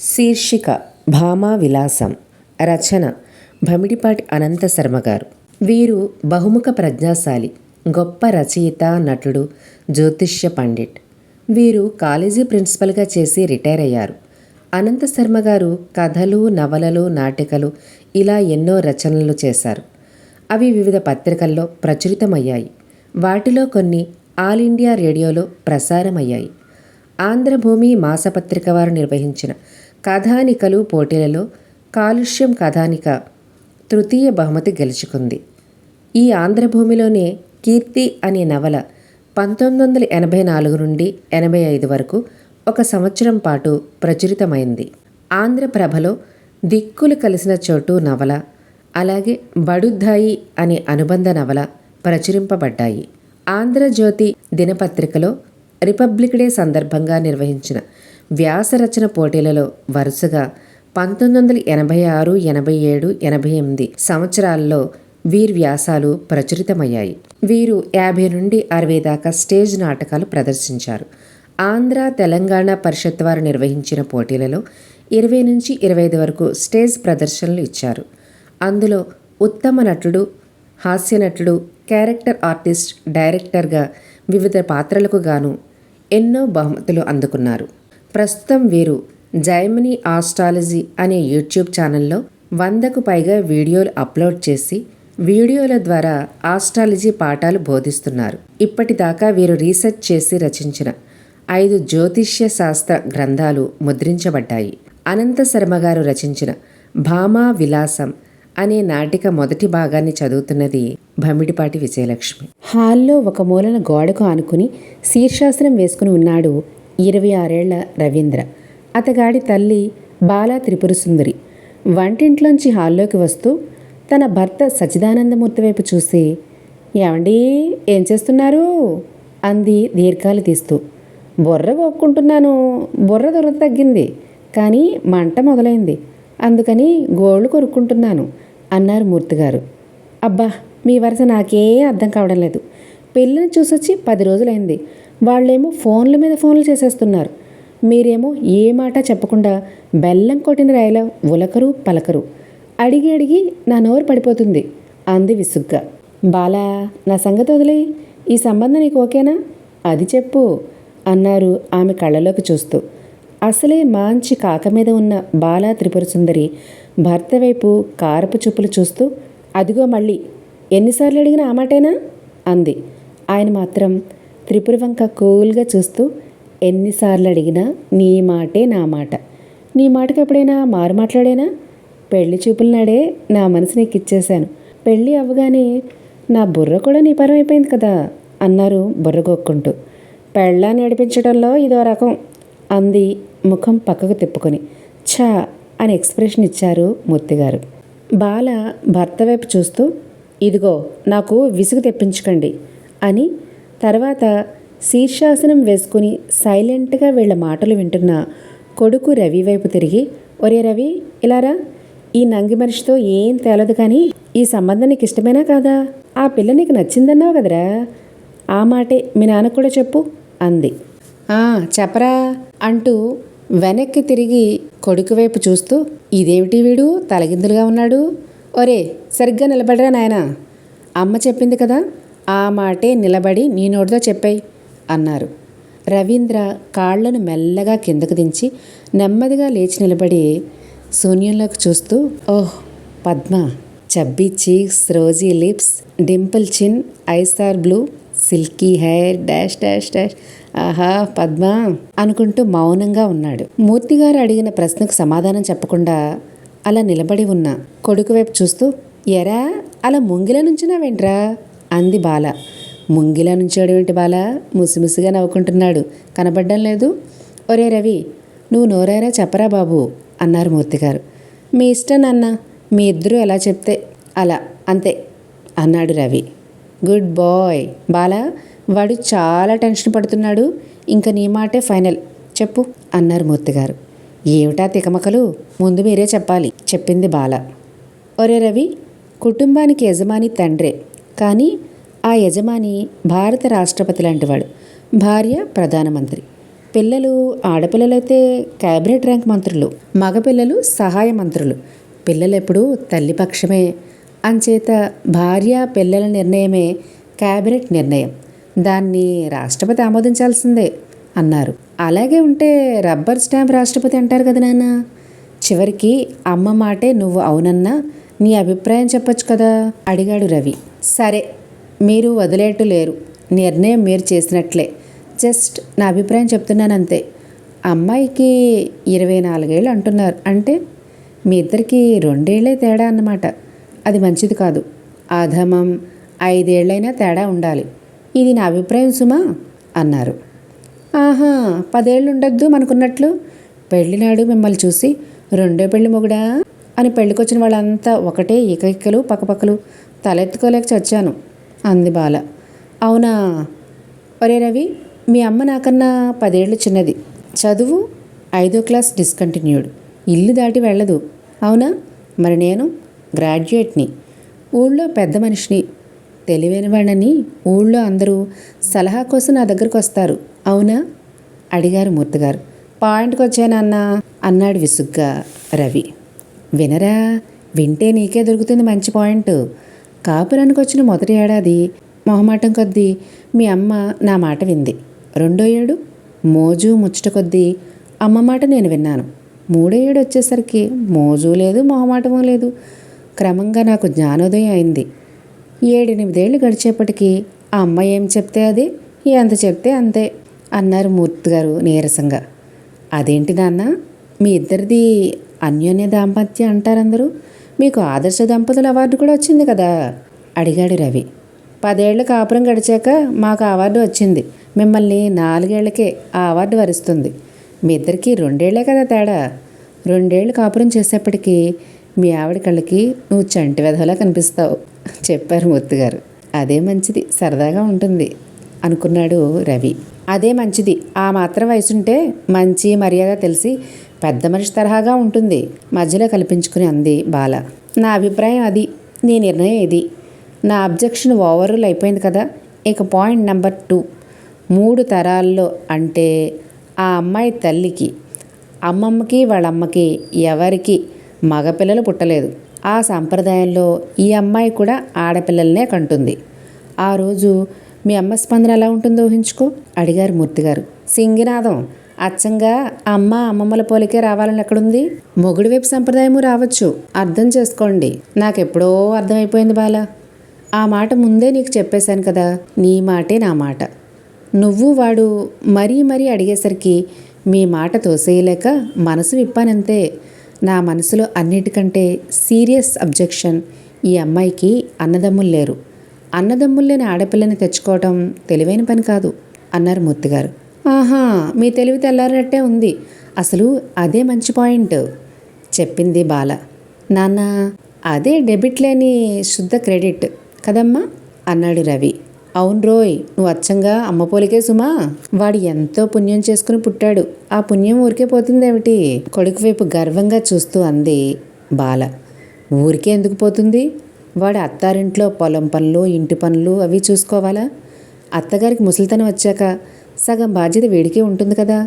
శీర్షిక భామా విలాసం. రచన భమిడిపాటి అనంత శర్మ గారు. వీరు బహుముఖ ప్రజ్ఞాశాలి, గొప్ప రచయిత, నటుడు, జ్యోతిష్య పండిట్. వీరు కాలేజీ ప్రిన్సిపల్గా చేసి రిటైర్ అయ్యారు. అనంత శర్మ గారు కథలు, నవలలు, నాటికలు ఇలా ఎన్నో రచనలు చేశారు. అవి వివిధ పత్రికల్లో ప్రచురితమయ్యాయి. వాటిలో కొన్ని ఆల్ ఇండియా రేడియోలో ప్రసారమయ్యాయి. ఆంధ్రభూమి మాసపత్రిక వారు నిర్వహించిన కథానికలు పోటీలలో కాలుష్యం కథానిక తృతీయ బహుమతి గెలుచుకుంది. ఈ ఆంధ్రభూమిలోనే కీర్తి అనే నవల 1984 నుండి 85 వరకు ఒక సంవత్సరం పాటు ప్రచురితమైంది. ఆంధ్రప్రభలో దిక్కులు కలిసిన చోటు నవల, అలాగే బడుద్దాయి అనే అనుబంధ నవల ప్రచురింపబడ్డాయి. ఆంధ్రజ్యోతి దినపత్రికలో రిపబ్లిక్ డే సందర్భంగా నిర్వహించిన వ్యాసరచన పోటీలలో వరుసగా 1986, 87, 88 సంవత్సరాల్లో వీరి వ్యాసాలు ప్రచురితమయ్యాయి. వీరు 50 నుండి 60 దాకా స్టేజ్ నాటకాలు ప్రదర్శించారు. ఆంధ్ర తెలంగాణ పరిషత్ వారు నిర్వహించిన పోటీలలో 20 నుంచి 25 వరకు స్టేజ్ ప్రదర్శనలు ఇచ్చారు. అందులో ఉత్తమ నటుడు, హాస్య నటుడు, క్యారెక్టర్ ఆర్టిస్ట్, డైరెక్టర్గా వివిధ పాత్రలకు గాను ఎన్నో బహుమతులు అందుకున్నారు. ప్రస్తుతం వీరు జైమిని ఆస్ట్రాలజీ అనే యూట్యూబ్ ఛానల్లో 100కు పైగా వీడియోలు అప్లోడ్ చేసి వీడియోల ద్వారా ఆస్ట్రాలజీ పాఠాలు బోధిస్తున్నారు. ఇప్పటిదాకా వీరు రీసెర్చ్ చేసి రచించిన 5 జ్యోతిష్య శాస్త్ర గ్రంథాలు ముద్రించబడ్డాయి. అనంత శర్మ గారు రచించిన భామా విలాసం అనే నాటిక మొదటి భాగాన్ని చదువుతున్నది భమిడిపాటి విజయలక్ష్మి. హాల్లో ఒక మూలన గోడకు ఆనుకుని శీర్షాసనం వేసుకుని ఉన్నాడు 26 ఏళ్ల రవీంద్ర. అతగాడి తల్లి బాలా త్రిపురసుందరి వంటింట్లోంచి హాల్లోకి వస్తూ తన భర్త సచ్చిదానందమూర్తి వైపు చూసి, "ఏమండి, ఏం చేస్తున్నారు?" అంది దీర్ఘాలు తీస్తూ. "బుర్ర గోక్కుంటున్నాను. బుర్ర దొర తగ్గింది, కానీ మంట మొదలైంది. అందుకని గోళ్ళు కొరుక్కుంటున్నాను" అన్నారు మూర్తిగారు. "అబ్బా, మీ వరుస నాకే అర్థం కావడం లేదు. పిల్లని చూసొచ్చి 10 రోజులైంది. వాళ్ళేమో ఫోన్ల మీద ఫోన్లు చేసేస్తున్నారు. మీరేమో ఏ మాట చెప్పకుండా బెల్లం కొట్టిన రాయిలా ఉలకరు పలకరు. అడిగి అడిగి నా నోరు పడిపోతుంది" అంది విసుగ్గా. "బాలా, నా సంగతి వదిలే. ఈ సంబంధం నీకు ఓకేనా? అది చెప్పు" అన్నారు ఆమె కళ్ళలోకి చూస్తూ. అసలే మాంచి కాక మీద ఉన్న బాలా త్రిపురసుందరి భర్త వైపు కారపు చూపులు చూస్తూ, "అదిగో మళ్ళీ ఎన్నిసార్లు అడిగినా ఆ మాటేనా?" అంది. ఆయన మాత్రం త్రిపుర వంక కూల్గా చూస్తూ, "ఎన్నిసార్లు అడిగినా నీ మాటే నా మాట. నీ మాటకి ఎప్పుడైనా మారు మాట్లాడేనా? పెళ్లి చూపుల నాడే నా మనసు నీకు ఇచ్చేశాను. పెళ్ళి అవ్వగానే నా బుర్ర కూడా నీ పరం అయిపోయింది కదా" అన్నారు బుర్రగొక్కుంటూ. "పెళ్ళాన్ని నడిపించడంలో ఇదో రకం" అంది ముఖం పక్కకు తిప్పుకొని. "ఛా" అని ఎక్స్ప్రెషన్ ఇచ్చారు మూర్తిగారు. బాల భర్త వైపు చూస్తూ, "ఇదిగో, నాకు విసుగు తెప్పించకండి" అని తర్వాత శీర్షాసనం వేసుకుని సైలెంట్గా వీళ్ళ మాటలు వింటున్న కొడుకు రవి వైపు తిరిగి, "ఒరే రవి, ఇలారా. ఈ నంగి మనిషితో ఏం తేలదు, కానీ ఈ సంబంధం నీకు ఇష్టమేనా కాదా? ఆ పిల్ల నీకు నచ్చిందన్నావు కదరా. ఆ మాటే మీ నాన్నకు కూడా చెప్పు" అంది. "చెప్పరా" అంటూ వెనక్కి తిరిగి కొడుకు వైపు చూస్తూ, "ఇదేమిటి వీడు తలగిందులుగా ఉన్నాడు? ఒరే, సరిగ్గా నిలబడరా నాయనా. అమ్మ చెప్పింది కదా, ఆ మాటే నిలబడి నీ నోటితో చెప్పాయి" అన్నారు. రవీంద్ర కాళ్లను మెల్లగా కిందకు దించి నెమ్మదిగా లేచి నిలబడి శూన్యంలోకి చూస్తూ, "oh Padma, chubby cheeks, rosy lips, dimple chin, eyes are blue, silky hair, dash dash dash, ఆహా పద్మ" అనుకుంటూ మౌనంగా ఉన్నాడు. మూర్తిగారు అడిగిన ప్రశ్నకు సమాధానం చెప్పకుండా అలా నిలబడి ఉన్న కొడుకు వైపు చూస్తూ, "ఎరా, అలా ముంగిల నుంచున్నావేంట్రా?" అంది బాల. "ముంగిలా నుంచోడేంటి బాల?" ముసిముసిగా నవ్వుకుంటున్నాడు. "కనబడ్డం లేదు?" "ఒరే రవి, నువ్వు నోరారా చెప్పరా బాబు" అన్నారు మూర్తిగారు. "మీ ఇష్టం నాన్న. మీ ఇద్దరూ ఎలా చెప్తే అలా, అంతే" అన్నాడు రవి. "Good bye Bala. వాడు చాలా టెన్షన్ పడుతున్నాడు. ఇంకా నీ మాటే ఫైనల్. చెప్పు" అన్నారు మూర్తిగారు. "ఏమిటా తికమకలు? ముందు మీరే చెప్పాలి" చెప్పింది బాల. "ఒరే రవి, కుటుంబానికి యజమాని తండ్రే, కానీ ఆ యజమాని భారత రాష్ట్రపతి లాంటివాడు. భార్య ప్రధానమంత్రి. పిల్లలు ఆడపిల్లలైతే క్యాబినెట్ ర్యాంక్ మంత్రులు, మగపిల్లలు సహాయ మంత్రులు. పిల్లలెప్పుడు తల్లి పక్షమే. అంచేత భార్య పిల్లల నిర్ణయమే క్యాబినెట్ నిర్ణయం. దాన్ని రాష్ట్రపతి ఆమోదించాల్సిందే అన్నారు. అలాగే ఉంటే రబ్బర్ స్టాంప్ రాష్ట్రపతి అంటారు కదా నాన్న. చివరికి అమ్మ మాటే నువ్వు అవునన్నా నీ అభిప్రాయం చెప్పొచ్చు కదా అడిగాడు రవి. సరే, మీరు వదిలేట్టు లేరు. నిర్ణయం మీరు చేసినట్లే. జస్ట్ నా అభిప్రాయం చెప్తున్నానంతే. అమ్మాయికి 24 ఏళ్ళు అంటున్నారు అంటే మీ ఇద్దరికి 2 ఏళ్లే తేడా అన్నమాట. అది మంచిది కాదు. అధమం 5 ఏళ్లైనా తేడా ఉండాలి. ఇది నా అభిప్రాయం సుమా అన్నారు. ఆహా, 10 ఏళ్ళు ఉండొద్దు మనకున్నట్లు. పెళ్ళినాడు మిమ్మల్ని చూసి రెండో పెళ్లి మొగుడా అని పెళ్ళికొచ్చిన వాళ్ళంతా ఒకటే ఇకలు పక్కపక్కలు తలెత్తుకోలేక చచ్చాను అంది బాల. అవునా? ఒరే రవి, మీ అమ్మ నాకన్నా 10 ఏళ్ళు చిన్నది. చదువు 5వ క్లాస్ డిస్కంటిన్యూడ్. ఇల్లు దాటి వెళ్ళదు. అవునా? మరి నేను గ్రాడ్యుయేట్ని, ఊళ్ళో పెద్ద మనిషిని, తెలివైన వాడిని. ఊళ్ళో అందరూ సలహా కోసం నా దగ్గరకు వస్తారు. అవునా అడిగారు మూర్తిగారు. పాయింట్కి వచ్చానన్నా అన్నాడు విసుగ్గా రవి. వినరా, వింటే నీకే దొరుకుతుంది మంచి పాయింట్. కాపురానికి వచ్చిన మొదటి ఏడాది మొహమాటం కొద్దీ మీ అమ్మ నా మాట వింది. 2వ ఏడు మోజు ముచ్చట కొద్దీ అమ్మ మాట నేను విన్నాను. 3వ ఏడు వచ్చేసరికి మోజు లేదు, మొహమాటమూ లేదు. క్రమంగా నాకు జ్ఞానోదయం అయింది. 7-8 ఏళ్ళు గడిచేపటికి ఆ అమ్మాయి ఏం చెప్తే అదే, ఎంత చెప్తే అంతే అన్నారు మూర్తిగారు నీరసంగా. అదేంటి నాన్న, మీ ఇద్దరిది అన్యోన్య దాంపత్యం అంటారందరూ. మీకు ఆదర్శ దంపతుల అవార్డు కూడా వచ్చింది కదా అడిగాడు రవి. 10 ఏళ్ల కాపురం గడిచాక మాకు అవార్డు వచ్చింది. మిమ్మల్ని 4 ఏళ్లకే ఆ అవార్డు వరిస్తుంది. మీ ఇద్దరికి 2 ఏళ్లే కదా తేడా. 2 ఏళ్ళు కాపురం చేసేప్పటికీ మీ ఆవిడ కళ్ళకి నువ్వు చంటి వెధవలా కనిపిస్తావు చెప్పారు మూర్తిగారు. అదే మంచిది, సరదాగా ఉంటుంది అనుకున్నాడు రవి. అదే మంచిది. ఆ మాత్రం వయసుంటే మంచి మర్యాద తెలిసి పెద్ద మనిషి తరహాగా ఉంటుంది మధ్యలో కల్పించుకుని అంది బాల. నా అభిప్రాయం అది. నీ నిర్ణయం ఇది. నా అబ్జెక్షన్ ఓవర్ అయిపోయింది కదా. ఇక పాయింట్ నెంబర్ 2. 3 తరాల్లో అంటే ఆ అమ్మాయి తల్లికి, అమ్మమ్మకి, వాళ్ళమ్మకి ఎవరికి మగపిల్లలు పుట్టలేదు. ఆ సంప్రదాయంలో ఈ అమ్మాయి కూడా ఆడపిల్లలనే కంటుంది. ఆ రోజు మీ అమ్మ స్పందన ఎలా ఉంటుందో ఊహించుకో అడిగారు మూర్తిగారు. సింగినాదం. అచ్చంగా అమ్మమ్మల పోలికే రావాలని ఎక్కడుంది? మొగుడు వైపు సంప్రదాయము రావచ్చు. అర్థం చేసుకోండి. నాకెప్పుడో అర్థమైపోయింది బాల. ఆ మాట ముందే నీకు చెప్పేశాను కదా. నీ మాటే నా మాట. నువ్వు వాడు మరీ అడిగేసరికి మీ మాట తోసేయలేక మనసు విప్పానంతే. నా మనసులో అన్నిటికంటే సీరియస్ అబ్జెక్షన్, ఈ అమ్మాయికి అన్నదమ్ములు లేరు. అన్నదమ్ములు లేని ఆడపిల్లని తెచ్చుకోవటం తెలివైన పని కాదు అన్నారు మూర్తిగారు. ఆహా, మీ తెలివి తెల్లారినట్టే ఉంది. అసలు అదే మంచి పాయింట్ చెప్పింది బాల. నాన్న, అదే డెబిట్ లేని శుద్ధ క్రెడిట్ కదమ్మా అన్నాడు రవి. అవును రోయ్, నువ్వు అచ్చంగా అమ్మ పోలికే సుమా. వాడు ఎంతో పుణ్యం చేసుకుని పుట్టాడు. ఆ పుణ్యం ఊరికే పోతుందేమిటి? కొడుకు వైపు గర్వంగా చూస్తూ అంది బాల. ఊరికే ఎందుకు పోతుంది? వాడు అత్తారింట్లో పొలం పనులు, ఇంటి పనులు అవి చూసుకోవాలా? అత్తగారికి ముసలితనం వచ్చాక సగం బాధ్యత వీడికే ఉంటుంది కదా.